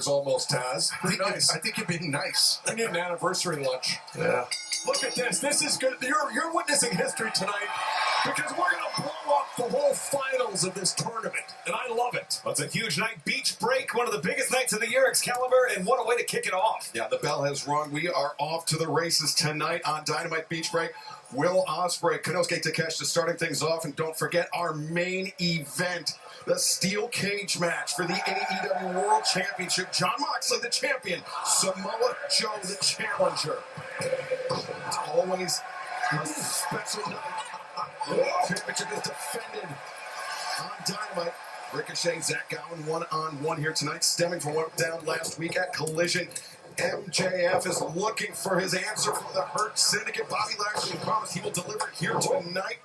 $2 almost, Taz. Pretty Nice. I think you're being nice. I need an anniversary lunch. Yeah. Look at this. This is good. You're witnessing history tonight because we're going to blow up the whole finals of this tournament, and I love it. Well, it's a huge night. Beach break, one of the biggest nights of the year, Excalibur, and what a way to kick it off. Yeah, the bell has rung. We are off to the races tonight on Dynamite Beach Break. Will Ospreay, Konosuke Takeshita starting things off, and don't forget our main event, the steel cage match for the AEW World Championship. Jon Moxley, the champion. Samoa Joe, the challenger. It's always a special night. The championship is defended on Dynamite. Ricochet, Zach Gowen, one-on-one here tonight, stemming from what went down last week at Collision. MJF is looking for his answer from the Hurt Syndicate. Bobby Lashley promised he will deliver here tonight.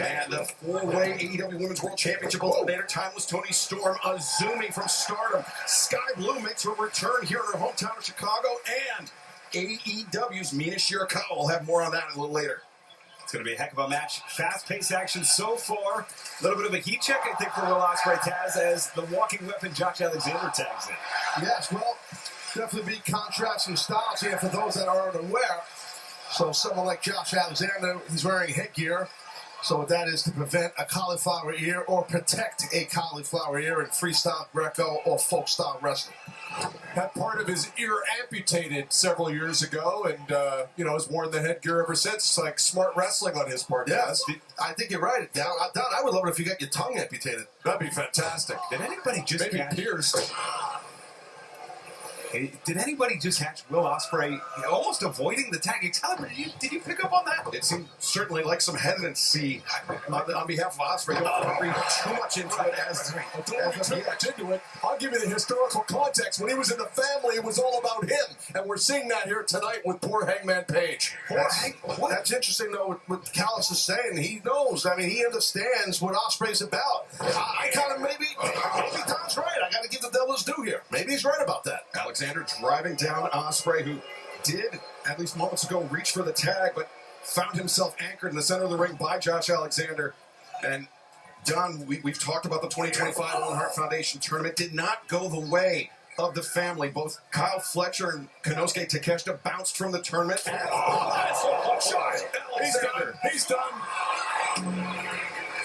And the four-way AEW Women's World Championship eliminator, Timeless Toni Storm, Azumi from Stardom. Sky Blue makes her return here in her hometown of Chicago. And AEW's Mina Shirakawa. We'll have more on that a little later. It's going to be a heck of a match. Fast-paced action so far. A little bit of a heat check, I think, for Will Ospreay, Taz, as the walking weapon Josh Alexander tags in. Yes, well, definitely be contrasting styles here for those that are unaware. So someone like Josh Alexander, he's wearing headgear. So what that is to prevent a cauliflower ear or protect a cauliflower ear in freestyle Greco or folk style wrestling. Had part of his ear amputated several years ago, and has worn the headgear ever since. It's like smart wrestling on his part. Yeah, Taz. I think you're right. Don, I would love it if you got your tongue amputated. That'd be fantastic. Did anybody just Maybe catch? pierced. Did anybody just catch Will Ospreay almost avoiding the tag? Excalibur, did you pick up on that? It seemed certainly like some hesitancy on behalf of Ospreay. Don't read too much into it as Don't read too much into it. I'll give you the historical context. When he was in the family, it was all about him. And we're seeing that here tonight with poor Hangman Page. That's interesting, though, what Callis is saying. He knows. I mean, he understands what Ospreay's about. I kind of maybe Don's right. I got to give the devil his due here. Maybe he's right about that. Alexander driving down Ospreay, who did, at least moments ago, reach for the tag, but found himself anchored in the center of the ring by Josh Alexander. And Don, we've talked about the 2025 Owen Hart Foundation tournament. Did not go the way of the family. Both Kyle Fletcher and Konosuke Takeshita bounced from the tournament. And, that's a hook shot. Alexander. He's done.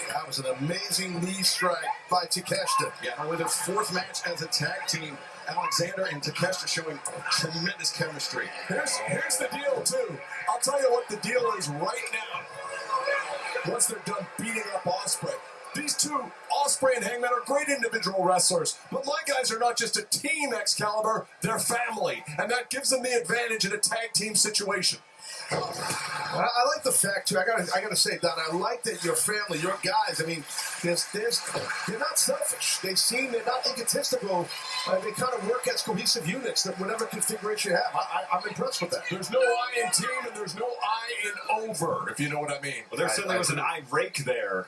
That was an amazing knee strike by Takeshita. Yeah, with his fourth match as a tag team, Alexander and Takeshita showing tremendous chemistry. Here's the deal, too. I'll tell you what the deal is right now. Once they're done beating up Ospreay. These two, Ospreay and Hangman, are great individual wrestlers. But my guys are not just a team, Excalibur. They're family. And that gives them the advantage in a tag team situation. I like the fact too. I gotta say, Don, I like that your family, your guys. I mean, they're not selfish. They're not egotistical. They kind of work as cohesive units. That whatever configuration you have, I'm impressed with that. There's no I in team and there's no I in over, if you know what I mean. Well, there certainly was an eye rake there.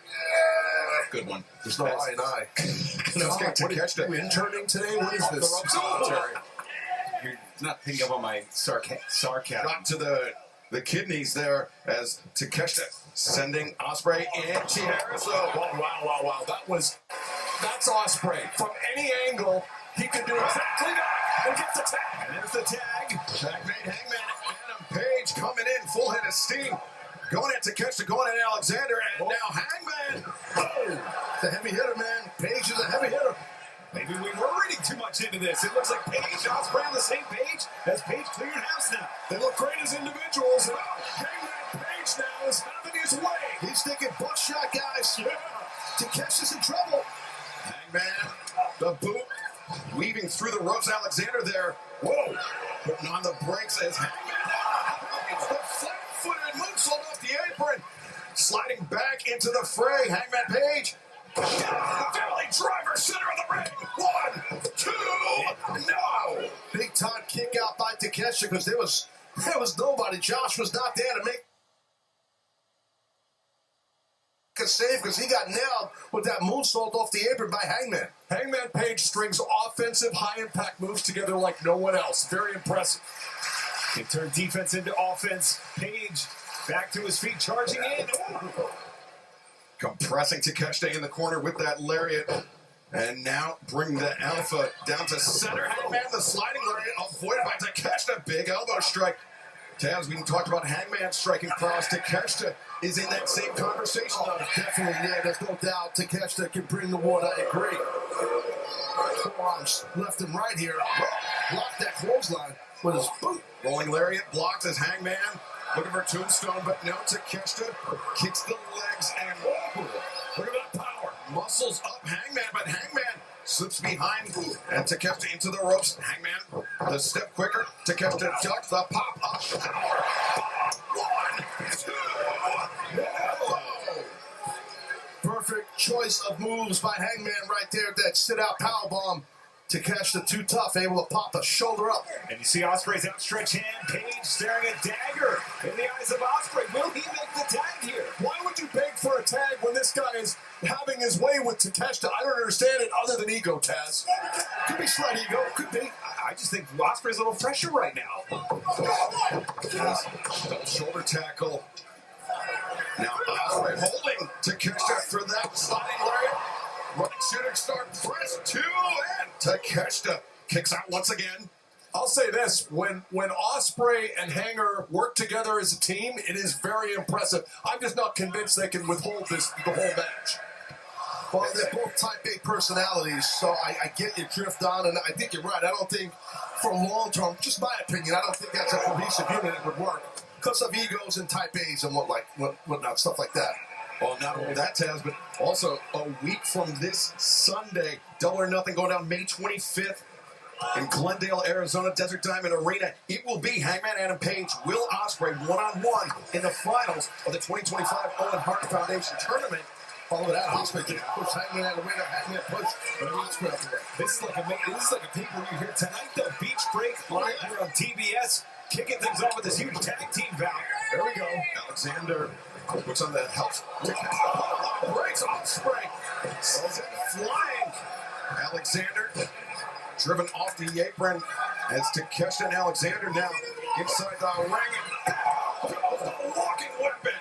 Good one. There's no I and I. Konosuke Takeshita. Are you interning today? What is this? You're not picking up on my sarcasm. Got to the kidneys there as Takeshita sending Ospreay anti-Harris. Wow. That's Ospreay. From any angle, he could do exactly that and get the tag. And there's the tag. Checkmate Hangman. Adam Page coming in full head of steam. Going at Takeshita, going at Alexander, and now Hangman. Oh, the heavy hitter, man. Page is a heavy hitter. Maybe we were reading too much into this. It looks like Page and Ospreay on the same page. Has Page cleared house now? They look great as individuals. And Hangman Page now is having his way. He's thinking buckshot, guys. Yeah. Takeshita's in trouble. Hangman, the boot, weaving through the ropes. Alexander there. Whoa. Putting on the brakes as Hangman. It's the flat-footed moonsault off the apron. Sliding back into the fray. Hangman Page. Valley driver, center of the ring. 1, 2, no. Big time kick out by Takeshita because there was nobody. Josh was not there to make a save because he got nailed with that moonsault off the apron by Hangman. Hangman Page strings offensive, high-impact moves together like no one else. Very impressive. He turned defense into offense. Page back to his feet, charging in. Compressing Takeshita in the corner with that lariat. And now bring the Alpha down to center. Hangman, the sliding lariat avoided by Takeshita. Big elbow strike. Taz, we talked about Hangman striking prowess. Takeshita is in that same conversation. Oh, definitely, yeah, there's no doubt Takeshita can bring the wood, I agree. Forearms left and right here. Block that clothesline with his boot. Rolling lariat blocked as Hangman looking for tombstone, but no, Takeshita kicks the legs and look at that power. Muscles up Hangman, but Hangman slips behind and Takeshita into the ropes. Hangman, the step quicker. Takeshita ducks the pop up. Power. 1, 2, whoa. Perfect choice of moves by Hangman right there. That sit-out powerbomb. Takeshita too tough, able to pop a shoulder up. And you see Ospreay's outstretched hand. Page staring at dagger in the eyes of Ospreay. Will he make the tag here? Why would you beg for a tag when this guy is having his way with Takeshita? I don't understand it other than ego, Taz. Could be slight ego, could be. I just think Ospreay's a little fresher right now. Double shoulder tackle. Now Ospreay holding Takeshita for that sliding lariat. Running shooting star press 2 and Takeshita kicks out once again. I'll say this, when Ospreay and Hanger work together as a team, it is very impressive. I'm just not convinced they can withhold this the whole match. Well, they're both type A personalities, so I get your drift on, and I think you're right. I don't think, for long term, just my opinion, I don't think that's a cohesive unit that would work because of egos and type A's and whatnot, stuff like that. Well, not only that, Taz, but also a week from this Sunday, Double or Nothing going down May 25th in Glendale, Arizona, Desert Diamond Arena. It will be Hangman Adam Page, Will Ospreay, one-on-one in the finals of the 2025 Owen Hart Foundation Tournament. Follow that, Ospreay can push Hangman out of the way, Hangman push, and Ospreay out the way. This is like a pay-per-view here tonight, though. Beach break live here on TBS. Kicking things off with this huge tag team bout. There we go. Alexander puts on the help. Breaks Ospreay. Sends it flying. Alexander driven off the apron as Takeshita and Alexander now inside the ring. And the walking weapon.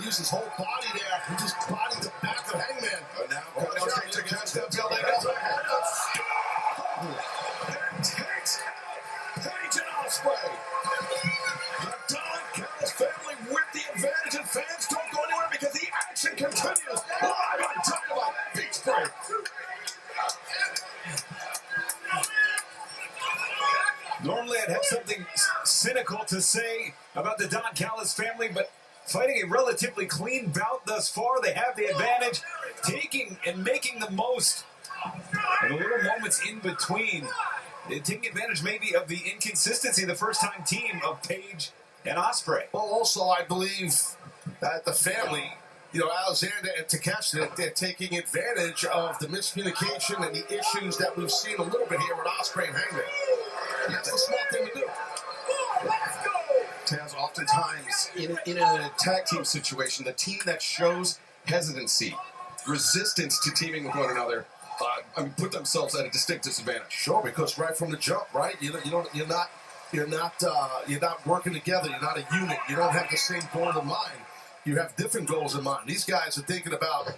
Used his whole body there. He just bodied the back of Hangman. But now Takeshita building up. Takes Page and Ospreay. The Don Callis family with the advantage, and fans don't go anywhere because the action continues live on Dynamite Beach Break. Normally I'd have something cynical to say about the Don Callis family, but fighting a relatively clean bout thus far, they have the advantage, taking and making the most of the little moments in between. Taking advantage maybe of the inconsistency of the first-time team of Page and Ospreay. Well, also, I believe that the family, Alexander and Takeshita, they're taking advantage of the miscommunication and the issues that we've seen a little bit here with Ospreay and Hangman. That's the smart thing to do. Taz, oftentimes in a tag team situation, the team that shows hesitancy, resistance to teaming with one another, put themselves at a distinct disadvantage. Sure, because right from the jump, right? You're not working together. You're not a unit. You don't have the same goal in mind. You have different goals in mind. These guys are thinking about,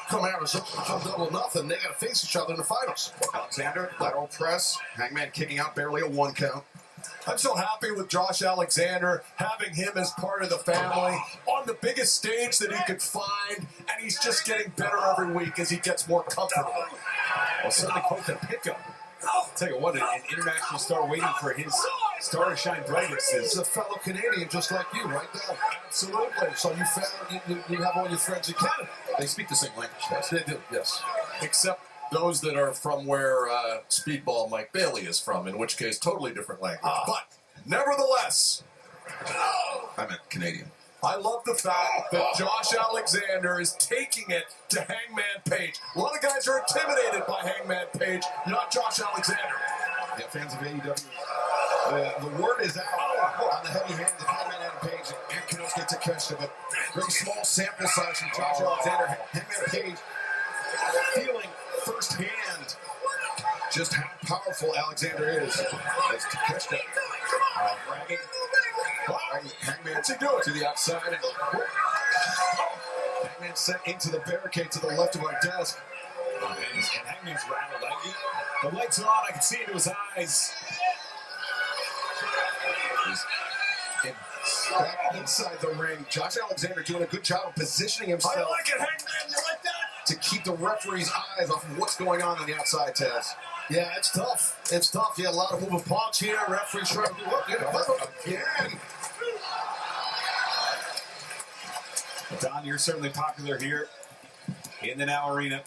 come Arizona, come Double or Nothing. They got to face each other in the finals. Alexander, lateral press. Hangman kicking out barely a 1 count. I'm so happy with Josh Alexander, having him as part of the family on the biggest stage that he could find, and he's just getting better every week as he gets more comfortable. Well, certainly quite the pickup. I'll tell you what, an international star waiting for his star to shine brightest He's is a fellow Canadian just like you, right there. Absolutely. So you have all your friends in Canada. They speak the same language. Yes, they do, yes. Except those that are from where Speedball Mike Bailey is from, in which case, totally different language. But nevertheless, I meant Canadian. I love the fact that Josh Alexander is taking it to Hangman Page. A lot of guys are intimidated by Hangman Page, not Josh Alexander. Yeah, fans of AEW, the word is out on the heavy hands of Hangman Adam Page and Konosuke Takeshita, but very small sample size from Josh Alexander. Hangman Page feeling firsthand just how powerful Alexander is. As Takeshita dragging Hangman to the outside. And Hangman sent into the barricade to the left of our desk. And Hangman's rattled. The lights are on. I can see into his eyes. Back inside the ring, Josh Alexander doing a good job of positioning himself. I like it, Hangman. You like that? To keep the referee's eyes off of what's going on the outside, Taz. Yeah, it's tough. It's tough. You got a lot of moving parts here. Referee's trying to do what? Again. Don, you're certainly popular here in the Now Arena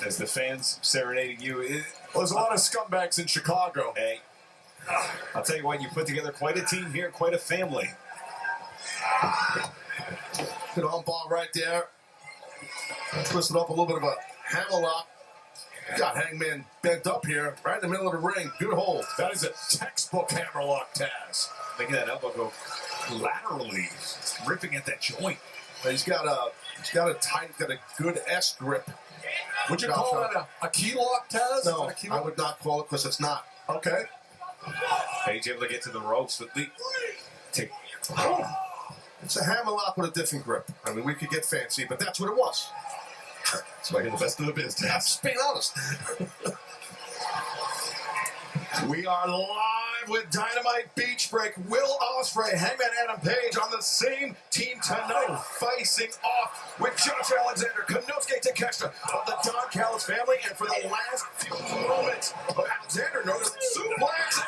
as the fans serenading you. Well, there's a lot of scumbags in Chicago. Hey, I'll tell you what, you put together quite a team here, quite a family. Good arm bar right there. Twisted up a little bit of a hammerlock. Got Hangman bent up here, right in the middle of the ring. Good hold. That is a textbook hammerlock, Taz. Making that elbow go laterally, ripping at that joint. He's got a good S grip. Would you call that a key lock, Taz? No, Is it a key I lock? would not call it because it's not. Okay. Page able to get to the ropes with the take. It's a hammerlock with a different grip. I mean, we could get fancy, but that's what it was. It's making the best of the business. Just being honest. We are live with Dynamite Beach Break. Will Ospreay, Hangman Adam Page on the same team tonight, facing off with Josh Alexander, Konosuke Takeshita of the Don Callis family, and for the last few moments of Alexander, known as Suplex.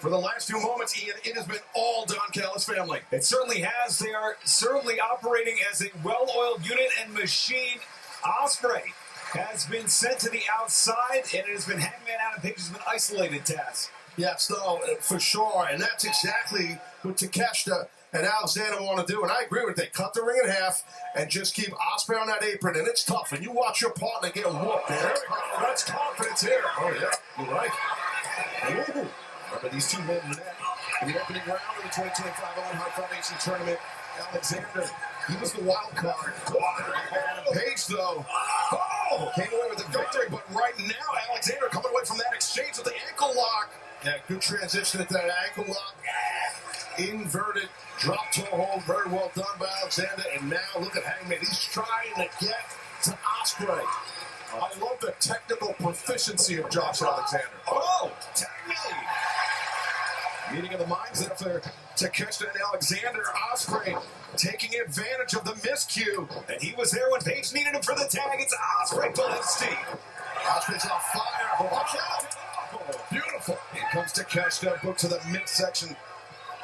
For the last few moments, Ian, it has been all Don Callis family. It certainly has. They are certainly operating as a well-oiled unit and machine. Ospreay has been sent to the outside, and it has been Hangman Adam Page has been isolated, Taz. Yes, no, for sure. And that's exactly what Takeshita and Alexander want to do. And I agree with it. They cut the ring in half and just keep Ospreay on that apron. And it's tough. And you watch your partner get whooped. There we go. That's confidence here. Oh, yeah. You're right. Ooh. Remember these two men met in the opening round of the 2025 Owen Hart Foundation Tournament. Alexander, he was the wild card. Adam Page, though, came away with the victory. But right now, Alexander coming away from that exchange with the ankle lock. Yeah, good transition at that ankle lock. Inverted drop toe hold. Very well done by Alexander. And now look at Hangman. He's trying to get to Ospreay. I love the technical proficiency of Josh Alexander. Oh, technically. Meeting of the minds there for Takeshita and Alexander. Ospreay taking advantage of the miscue. And he was there when Page needed him for the tag. It's Ospreay pulling his team. Ospreay's on fire. Watch out. Oh, beautiful. Here comes Takeshita, booked to the midsection.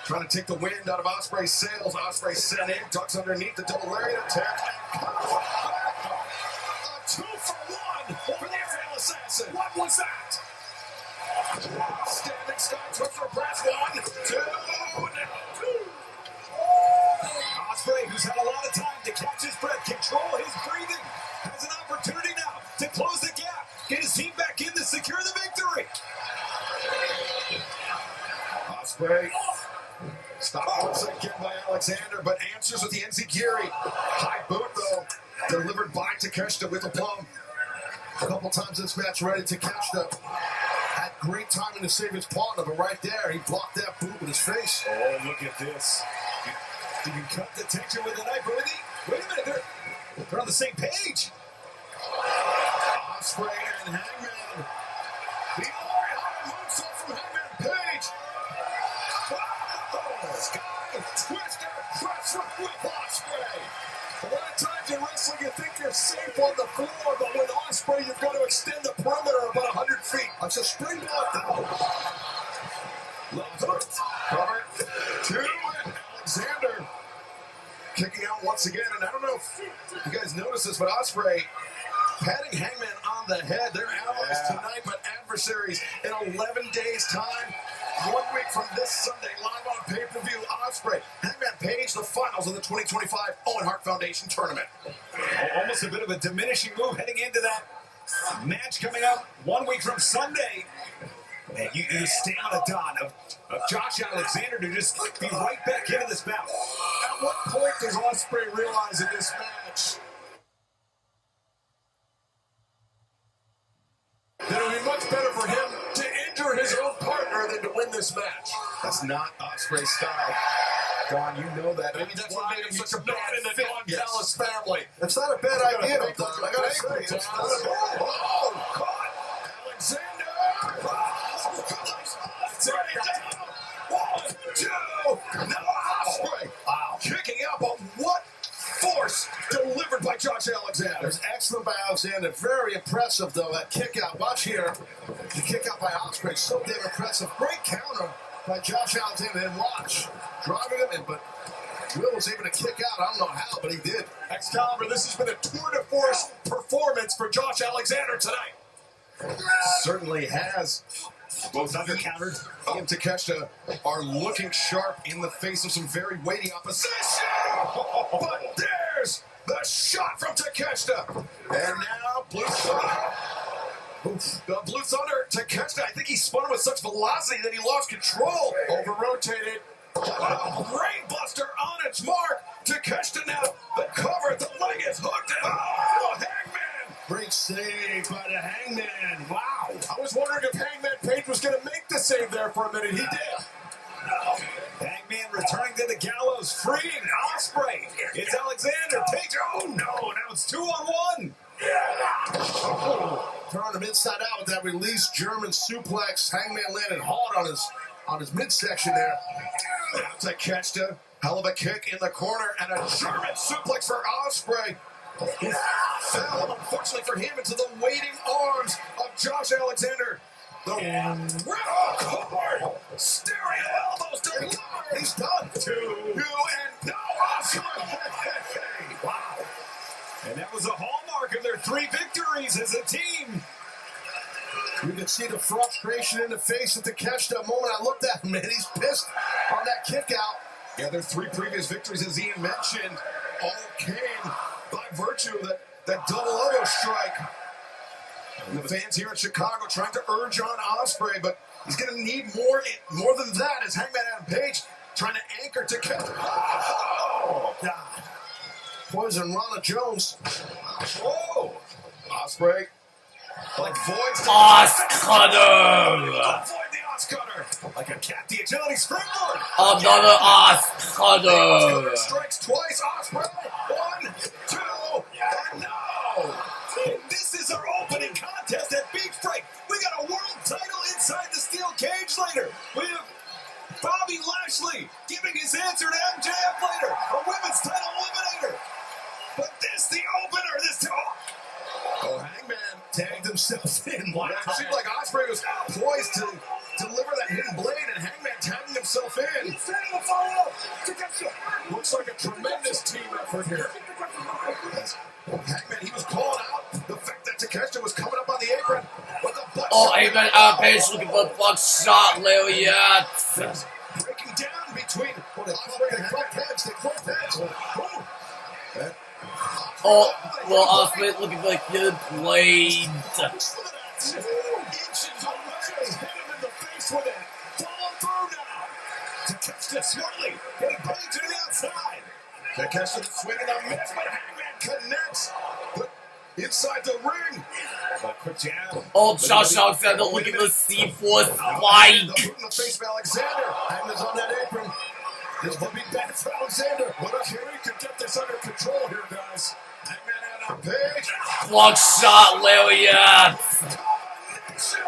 Trying to take the wind out of Ospreay's sails. Ospreay sent in, ducks underneath the double lariat attack. A 2-for-1 for the FL Assassin. What was that? Standing Scott Twister press 1, 2, Ospreay, who's had a lot of time to catch his breath, control his breathing, has an opportunity now to close the gap, get his team back in to secure the victory. Ospreay stopped once again by Alexander, but answers with the Enziguri. High boot, though, delivered by Takeshita with a plum. A couple times in this match, ready to catch them. Had great timing to save his partner, but right there, he blocked that boot with his face. Oh, look at this. You can cut the tension with a knife, but wait a minute, they're on the same page. Ospreay and Hangman. The Orion moonsault from Hangman Page. Sky Twister press from with Ospreay. A lot of times in wrestling, you think you're safe on the floor, but with Ospreay, you've got to extend the perimeter about 100 feet. That's a springboard though. Cover 2. Alexander kicking out once again. And I don't know if you guys noticed this, but Ospreay patting Hangman on the head. They're allies tonight, but adversaries in 11 days' time. 1 week from this Sunday, live on pay-per-view, Ospreay, Hangman Page, the finals of the 2025 Owen Hart Foundation Tournament. Almost a bit of a diminishing move heading into that match coming up 1 week from Sunday. And you stamina, Don, of Josh Alexander to just be right back into this bout. At what point does Ospreay realize in this match that it would be much better for him to injure his own partner than to win this match? That's not Ospreay's style. Don, you know that. Maybe that's what made him He's such a not bad in the fit. Don Yes. Callis family. It's not a bad idea, though, Don. I gotta say, it's not a bad. Oh, caught. Alexander. One, two. No, Ospreay. Wow. Kicking out, but what force delivered by Josh Alexander. It was excellent by Alexander. Very impressive, though, that kick out. Watch here. The kick out by Ospreay. So damn impressive. Great counter by Josh Alexander. And watch. Driving him in, but Will was able to kick out. I don't know how, but he did. Excalibur, this has been a tour de force performance for Josh Alexander tonight. Certainly has. Both under-countered. He and Takeshita are looking sharp in the face of some very weighty opposition. But there's the shot from Takeshita. And now Blue Thunder. The Blue Thunder, Takeshita, I think he spun him with such velocity that he lost control. Over-rotated. Brainbuster on its mark. Takeshita now, the cover, the leg is hooked. Oh, Hangman. Great save by the Hangman. Wow. I was wondering if Hangman Page was going to make the save there for a minute. He did. Hangman returning to the gallows, freeing Ospreay. It's Alexander. Page. Oh, no. Now it's 2-on-1. Turned him inside out with that release German suplex. Hangman landed hard on his midsection there. Takeshita, hell of a kick in the corner, and a German suplex for Ospreay. He fell, unfortunately for him, into the waiting arms of Josh Alexander. The cord, stereo elbows delivered. He's done. Two, and no, Ospreay. Wow. And that was a hallmark of their 3 victories as a team. You can see the frustration in the face of Takeshita. The moment I looked at him, man, he's pissed on that kick out. Yeah, their 3 previous victories, as Ian mentioned, all came by virtue of that double elbow strike. And the fans here in Chicago trying to urge on Ospreay, but he's going to need more than that as Hangman Adam Page trying to anchor Takeshita. Oh, God. Poison Rana Jones. Whoa! Ospreay, like voids the Oscutter! avoid the Oscutter. Like a cat, the agility springboard. Another Oscutter! Strikes twice. Ospreay. 1, 2, and no. And this is our opening contest at Beach Break. We got a world title inside the steel cage later. We have Bobby Lashley giving his answer to MJF later. A women's title eliminator. But this, the opener, Oh, Hangman Tagged himself in. Wow. It seemed like Ospreay was poised to deliver that hidden blade, and Hangman tagging himself in. Looks like a tremendous team effort here. Hangman, he was calling out the fact that Takeshita was coming up on the apron, but the butt Oh, Hangman Page looking for a buckshot lariat! breaking down between Ospreay, they crossed heads. They crossed heads. Oh, well, Ospreay looking for a good blade. 2 inches away. Hit him in the face with it. Follow through now. Takeshita swirling, getting blade to the outside. Takeshita swinging a miss, but Hangman connects. But inside the ring, A quick jab. Oh, Josh Alexander looking for C4 the spike. boot in the face of Alexander. Hangman's on that apron. This will be bad for Alexander. But if Henry could get this under control here, guys. Hangman Adam Page. Buckshot lariat. Combination.